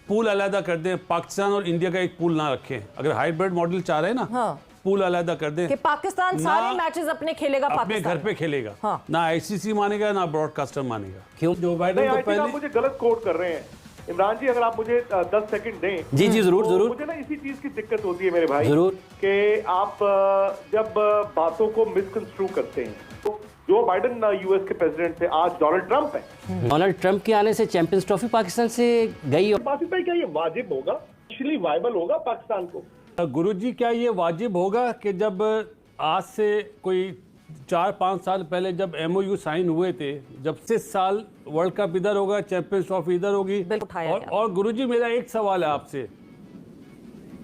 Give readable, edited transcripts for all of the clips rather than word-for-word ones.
Pool अलग कर दें, पाकिस्तान और इंडिया का एक पूल ना रखें। अगर हाइब्रिड मॉडल चाह रहे हैं ना, हाँ। पूल अलग कर दें कि पाकिस्तान सारे मैचेस अपने खेलेगा, अपने घर पे खेलेगा। हाँ। ना आईसीसी मानेगा ना ब्रॉडकास्टर मानेगा। क्यों? जो बाइडेन तो पहले आप मुझे गलत कोट कर रहे हैं इमरान जी, अगर आप मुझे 10 सेकंड दें। जी जरूर तो जरूर। मुझे ना इसी चीज की दिक्कत होती है मेरे भाई, जरूर कि आप जब बातों को मिसकंस्ट्रू करते हैं। तो जो बाइडेन यूएस के प्रेसिडेंट थे, आज डोनाल्ड ट्रंप है। डोनाल्ड ट्रंप के आने से चैंपियंस ट्रॉफी पाकिस्तान से गई। बासित भाई, क्या ये वाजिब होगा, एक्चुअली वायबल होगा पाकिस्तान को? गुरुजी, क्या ये वाजिब होगा कि जब आज से कोई 4-5 साल पहले जब MOU साइन हुए थे, जब से साल वर्ल्ड कप इधर होगा, चैंपियंस ट्रॉफी इधर होगी। और गुरुजी, मेरा एक सवाल है आपसे,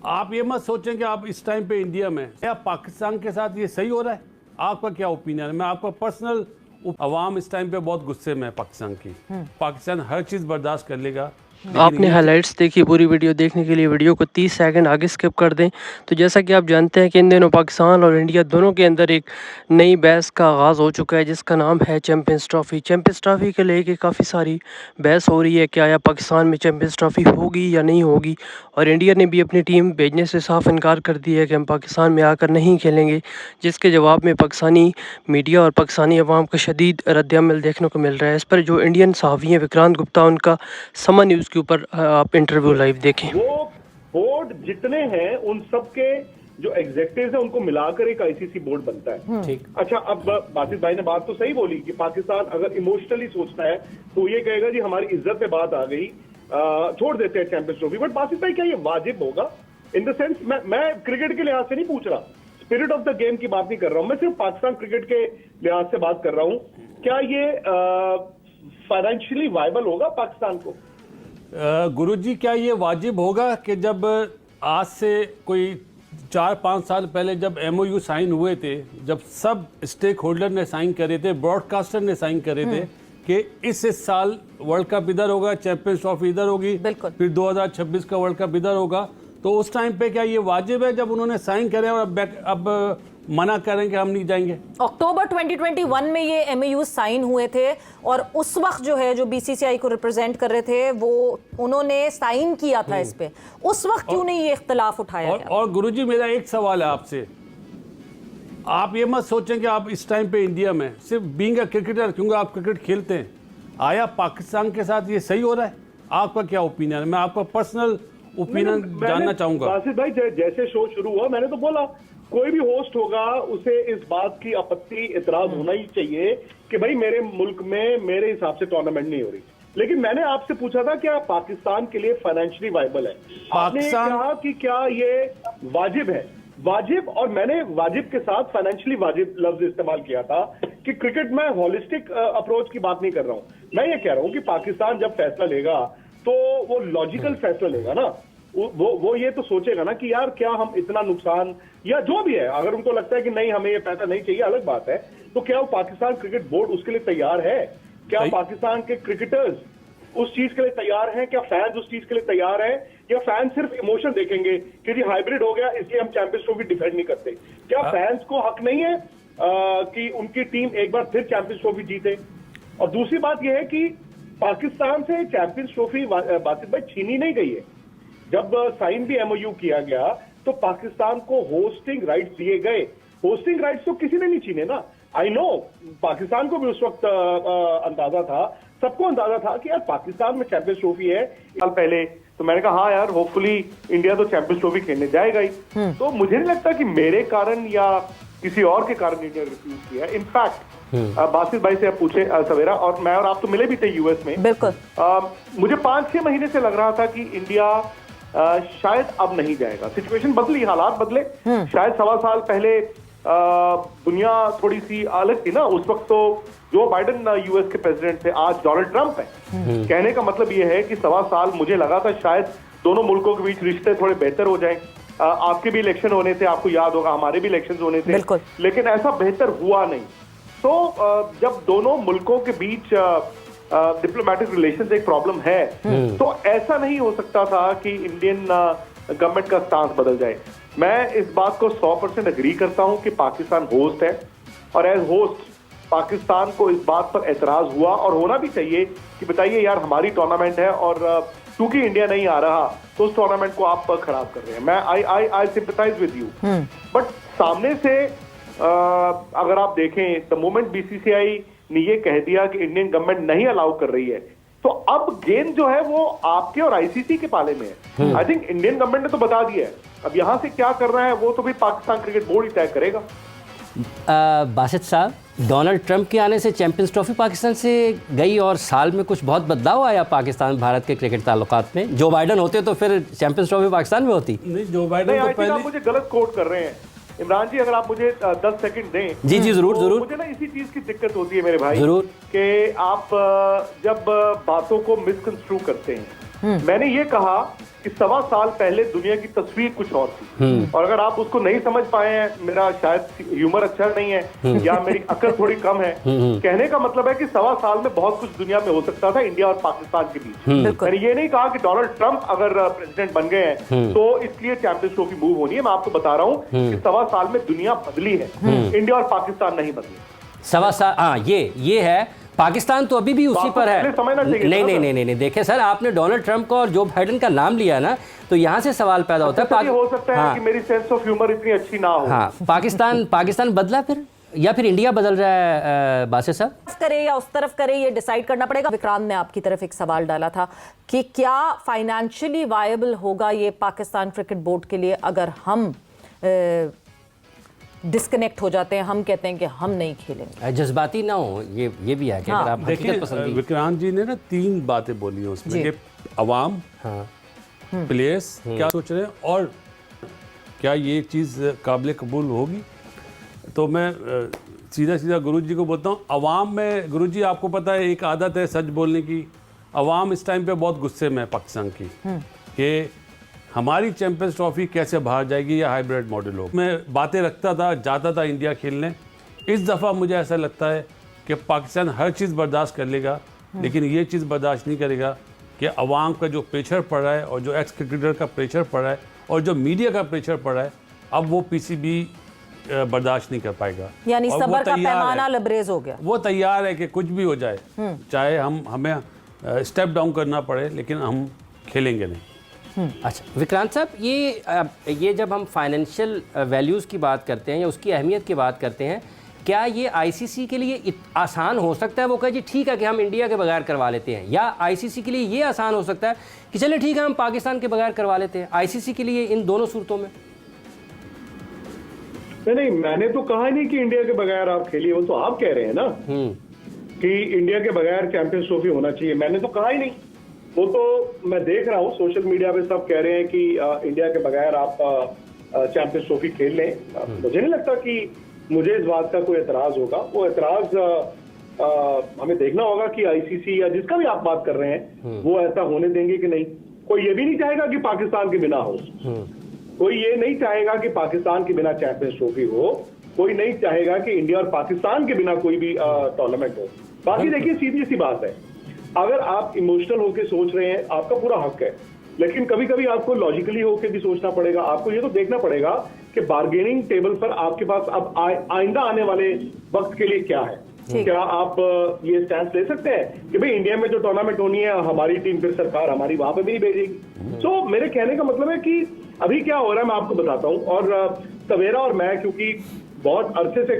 आप ये मत सोचें कि आप इस टाइम पे इंडिया में, क्या पाकिस्तान के साथ ये सही हो रहा है? आपका क्या ओपिनियन है? मैं आपका पर्सनल, अवाम इस टाइम पे बहुत गुस्से में है पाकिस्तान की। पाकिस्तान हर चीज़ बर्दाश्त कर लेगा। आपने हाइलाइट्स देखी, पूरी वीडियो देखने के लिए वीडियो को 30 सेकंड आगे स्किप कर दें। तो जैसा कि आप जानते हैं कि इन दिनों पाकिस्तान और इंडिया दोनों के अंदर एक नई बहस का आगाज़ हो चुका है, जिसका नाम है चैंपियंस ट्रॉफ़ी। चैंपियंस ट्रॉफ़ी के लेके काफ़ी सारी बहस हो रही है कि आया पाकिस्तान में चैंपियंस ट्रॉफ़ी होगी या नहीं होगी। और इंडिया ने भी अपनी टीम भेजने से साफ इनकार कर दिया है कि हम पाकिस्तान में आकर नहीं खेलेंगे, जिसके जवाब में पाकिस्तानी मीडिया और पाकिस्तानी अवाम का शदीद रद्द-ए-अमल देखने को मिल रहा है। इस पर जो इंडियन सहाफ़ी हैं विक्रांत गुप्ता, उनका समा न्यूज़ के ऊपर आप इंटरव्यू लाइव देखें। वो बोर्ड जितने हैं उन सब के जो एग्जेक्टिव्स हैं उनको मिलाकर एक आईसीसी बोर्ड बनता है। ठीक। अच्छा, अब बासित भाई ने बात तो सही बोली कि पाकिस्तान अगर इमोशनली सोचता है तो ये कहेगा जी हमारी इज्जत पे बात आ गई, छोड़ देते हैं चैंपियंस ट्रॉफी। बट बासित भाई, क्या ये वाजिब होगा? इन द सेंस, मैं क्रिकेट के लिहाज से नहीं पूछ रहा, स्पिरिट ऑफ द गेम की बात नहीं कर रहा हूं, मैं सिर्फ पाकिस्तान क्रिकेट के लिहाज से बात कर रहा हूं। क्या ये फाइनेंशियली वायबल होगा पाकिस्तान को? गुरुजी, क्या ये वाजिब होगा कि जब आज से कोई 4-5 साल पहले जब MOU साइन हुए थे, जब सब स्टेक होल्डर ने साइन करे थे, ब्रॉडकास्टर ने साइन करे थे कि इस साल वर्ल्ड कप इधर होगा, चैंपियंस ट्रॉफी इधर होगी, फिर 2026 का वर्ल्ड कप इधर होगा, तो उस टाइम पे क्या ये वाजिब है जब उन्होंने साइन करे और अब मना करें कि हम नहीं जाएंगे? अक्टूबर 2021 में ये MOU साइन हुए थे और उस वक्त जो है, जो BCCI को रिप्रेजेंट कर रहे थे, वो उन्होंने साइन किया था इस पे। उस वक्त क्यों नहीं ये इख्तिलाफ उठाया गया? और गुरुजी, मेरा एक सवाल है आपसे, आप ये मत सोचें कि आप इस टाइम पे इंडिया में सिर्फ बीइंग अ क्रिकेटर, क्योंकि आप क्रिकेट खेलते हैं, आया पाकिस्तान के साथ ये सही हो रहा है? आपका क्या ओपिनियन है? मैं आपका पर्सनल ओपिनियन जानना चाहूंगा। बासित भाई, जैसे शो शुरू हुआ मैंने तो बोला, कोई भी होस्ट होगा उसे इस बात की आपत्ति, इतराज होना ही चाहिए कि भाई मेरे मुल्क में मेरे हिसाब से टूर्नामेंट नहीं हो रही। लेकिन मैंने आपसे पूछा था क्या पाकिस्तान के लिए फाइनेंशियली वायबल है? आपने कहा कि क्या ये वाजिब है? वाजिब, और मैंने वाजिब के साथ फाइनेंशियली वाजिब लफ्ज इस्तेमाल किया था कि क्रिकेट में होलिस्टिक अप्रोच की बात नहीं कर रहा हूं। मैं ये कह रहा हूं कि पाकिस्तान जब फैसला लेगा तो वो लॉजिकल फैसला लेगा ना। वो ये तो सोचेगा ना कि यार क्या हम इतना नुकसान या जो भी है, अगर उनको लगता है कि नहीं हमें ये पैसा नहीं चाहिए, अलग बात है, तो क्या वो पाकिस्तान क्रिकेट बोर्ड उसके लिए तैयार है? क्या पाकिस्तान के क्रिकेटर्स उस चीज के लिए तैयार हैं? क्या फैंस उस चीज के लिए तैयार हैं? या फैंस सिर्फ इमोशन देखेंगे कि जी हाइब्रिड हो गया इसलिए हम चैंपियंस ट्रॉफी डिफेंड नहीं करते? क्या फैंस को हक नहीं है कि उनकी टीम एक बार फिर चैंपियंस ट्रॉफी जीते? और दूसरी बात यह है कि पाकिस्तान से चैंपियंस ट्रॉफी बासित भाई छीनी नहीं गई है। जब साइन भी MOU किया गया तो पाकिस्तान को होस्टिंग राइट्स दिए गए। होस्टिंग राइट्स तो किसी ने नहीं छीने ना। आई नो, पाकिस्तान को भी उस वक्त अंदाजा था, सबको अंदाजा था कि यार पाकिस्तान में चैंपियंस ट्रॉफी है। साल पहले तो मैंने कहा हाँ यार, होपफुली इंडिया तो चैंपियंस ट्रॉफी खेलने जाएगा ही। तो मुझे नहीं लगता कि मेरे कारण या किसी और के कारण इंडिया ने रिफ्यूज किया। इनफैक्ट बासित भाई से आप पूछे सवेरा, और मैं और आप तो मिले भी थे यूएस में। बिल्कुल। मुझे 5-6 महीने से लग रहा था कि इंडिया शायद अब नहीं जाएगा। सिचुएशन बदली, हालात बदले। शायद 1.25 साल पहले दुनिया थोड़ी सी अलग थी ना। उस वक्त तो जो बाइडेन यूएस के प्रेसिडेंट थे, आज डोनाल्ड ट्रंप है। कहने का मतलब ये है कि 1.25 साल मुझे लगा था शायद दोनों मुल्कों के बीच रिश्ते थोड़े बेहतर हो जाएं। आपके भी इलेक्शन होने थे, आपको याद होगा, हमारे भी इलेक्शन होने थे, लेकिन ऐसा बेहतर हुआ नहीं। तो जब दोनों मुल्कों के बीच डिप्लोमेटिक रिलेशंस एक प्रॉब्लम है, तो ऐसा नहीं हो सकता था कि इंडियन गवर्नमेंट का स्टांस बदल जाए। मैं इस बात को 100% एग्री करता हूं कि पाकिस्तान होस्ट है, और एज होस्ट पाकिस्तान को इस बात पर एतराज हुआ और होना भी चाहिए कि बताइए यार हमारी टूर्नामेंट है और क्योंकि इंडिया नहीं आ रहा तो उस टूर्नामेंट को आप खराब कर रहे हैं। मैं आई सिंपैथाइज विद यू, बट सामने से अगर आप देखें द मोमेंट बीसीसीआई ने ये कह दिया कि इंडियन गवर्नमेंट नहीं अलाउ कर रही है, तो अब गेंद जो है वो आपके और आईसीसी के पाले में है। आई थिंक इंडियन गवर्नमेंट ने तो बता दिया है, अब यहां से क्या करना है वो तो भी पाकिस्तान क्रिकेट बोर्ड ही तय करेगा। बासित साहब, डोनाल्ड ट्रंप के आने से चैंपियंस ट्रॉफी पाकिस्तान से गई और साल में कुछ बहुत बदलाव आया पाकिस्तान भारत के क्रिकेट ताल्लुकात में। जो बाइडन होते तो फिर चैंपियंस ट्रॉफी पाकिस्तान में होती। नहीं, जो बाइडन नहीं, तो I think पहले आप मुझे गलत कोट कर रहे हैं इमरान जी, अगर आप मुझे 10 सेकंड दें। जी जरूर तो जरूर। मुझे ना इसी चीज की दिक्कत होती है मेरे भाई, जरूर। कि आप जब बातों को मिसकंस्ट्रू करते हैं। मैंने ये कहा कि 1.25 साल पहले दुनिया की तस्वीर कुछ और थी, और अगर आप उसको नहीं समझ पाए हैं, मेरा शायद ह्यूमर अच्छा नहीं है या मेरी अकल थोड़ी कम है, कहने का मतलब है कि 1.25 साल में बहुत कुछ दुनिया में हो सकता था इंडिया और पाकिस्तान के बीच। मैंने ये नहीं कहा कि डोनाल्ड ट्रंप अगर प्रेसिडेंट बन गए हैं तो इसलिए चैंपियंस ट्रॉफी मूव होनी है। मैं आपको बता रहा हूँ कि 1.25 साल में दुनिया बदली है, इंडिया और पाकिस्तान नहीं बदली। 1.25 साल, हाँ ये है। पाकिस्तान तो अभी भी उसी पर है। नहीं, देखें सर, आपने डोनाल्ड ट्रंप का और जो बाइडन का नाम लिया ना, तो यहाँ से सवाल पैदा होता है। हो सकता है कि मेरी सेंस ऑफ ह्यूमर इतनी अच्छी ना हो। हाँ, पाकिस्तान बदला फिर, या फिर इंडिया बदल रहा है? बासित साहब, करे या उस तरफ करे ये डिसाइड करना पड़ेगा। विक्रांत ने आपकी तरफ एक सवाल डाला था कि क्या फाइनेंशियली वायबल होगा ये पाकिस्तान क्रिकेट बोर्ड के लिए अगर हम डिस्कनेक्ट हो जाते हैं, हम कहते हैं कि हम नहीं खेलेंगे। जज्बाती ना हो, ये भी है कि अगर आप हकीकत पसंद। विक्रांत जी ने ना 3 बातें बोली हैं उसमें कि अवाम, प्लेयर्स क्या सोच रहे हैं और क्या ये चीज़ काबिल कबूल होगी। तो मैं सीधा गुरुजी को बोलता हूँ, अवाम में गुरुजी आपको पता है एक आदत है सच बोलने की। अवाम इस टाइम पे बहुत गुस्से में है पाकिस्तान की कि हमारी चैंपियंस ट्रॉफी कैसे बाहर जाएगी या हाइब्रिड मॉडल हो। मैं बातें रखता था, जाता था इंडिया खेलने। इस दफ़ा मुझे ऐसा लगता है कि पाकिस्तान हर चीज़ बर्दाश्त कर लेगा, लेकिन ये चीज़ बर्दाश्त नहीं करेगा कि अवाम का जो प्रेशर पड़ रहा है और जो एक्स क्रिकेटर का प्रेशर पड़ रहा है और जो मीडिया का प्रेशर पड़ रहा है, अब वो पीसीबी बर्दाश्त नहीं कर पाएगा। यानी सब्र का पैमाना लबरेज हो गया। वो तैयार है कि कुछ भी हो जाए, चाहे हमें स्टेप डाउन करना पड़े, लेकिन हम खेलेंगे नहीं। अच्छा विक्रांत साहब, ये जब हम फाइनेंशियल वैल्यूज़ की बात करते हैं या उसकी अहमियत की बात करते हैं, क्या ये आईसीसी के लिए आसान हो सकता है वो कहे जी ठीक है कि हम इंडिया के बगैर करवा लेते हैं, या आईसीसी के लिए ये आसान हो सकता है कि चले ठीक है हम पाकिस्तान के बगैर करवा लेते हैं? आईसीसी के लिए इन दोनों सूरतों में नहीं, मैंने तो कहा नहीं कि इंडिया के बगैर आप खेलिए, वो तो आप कह रहे हैं ना कि इंडिया के बगैर चैंपियंस ट्रॉफी होना चाहिए। मैंने तो कहा ही नहीं, वो तो मैं देख रहा हूँ सोशल मीडिया पे सब कह रहे हैं कि इंडिया के बगैर आप चैंपियंस ट्रॉफी खेल लें। मुझे नहीं लगता कि मुझे इस बात का कोई एतराज होगा। वो एतराज हमें देखना होगा कि आईसीसी या जिसका भी आप बात कर रहे हैं वो ऐसा होने देंगे कि नहीं। कोई ये भी नहीं चाहेगा कि पाकिस्तान के बिना हो, कोई ये नहीं चाहेगा कि पाकिस्तान के बिना चैंपियंस ट्रॉफी हो, कोई नहीं चाहेगा कि इंडिया और पाकिस्तान के बिना कोई भी टूर्नामेंट हो। बाकी देखिए सीधी सी बात है, अगर आप इमोशनल होकर सोच रहे हैं आपका पूरा हक है, लेकिन कभी कभी आपको लॉजिकली होकर भी सोचना पड़ेगा। आपको ये तो देखना पड़ेगा कि बार्गेनिंग टेबल पर आपके पास अब आइंदा आने वाले वक्त के लिए क्या है। क्या आप ये स्टैंड ले सकते हैं कि भाई इंडिया में जो टूर्नामेंट होनी है हमारी टीम, फिर सरकार हमारी वहां पे भी नहीं भेजेगी। तो मेरे कहने का मतलब है कि अभी क्या हो रहा है मैं आपको बताता हूँ। और सवेरा और मैं क्योंकि बहुत अरसे से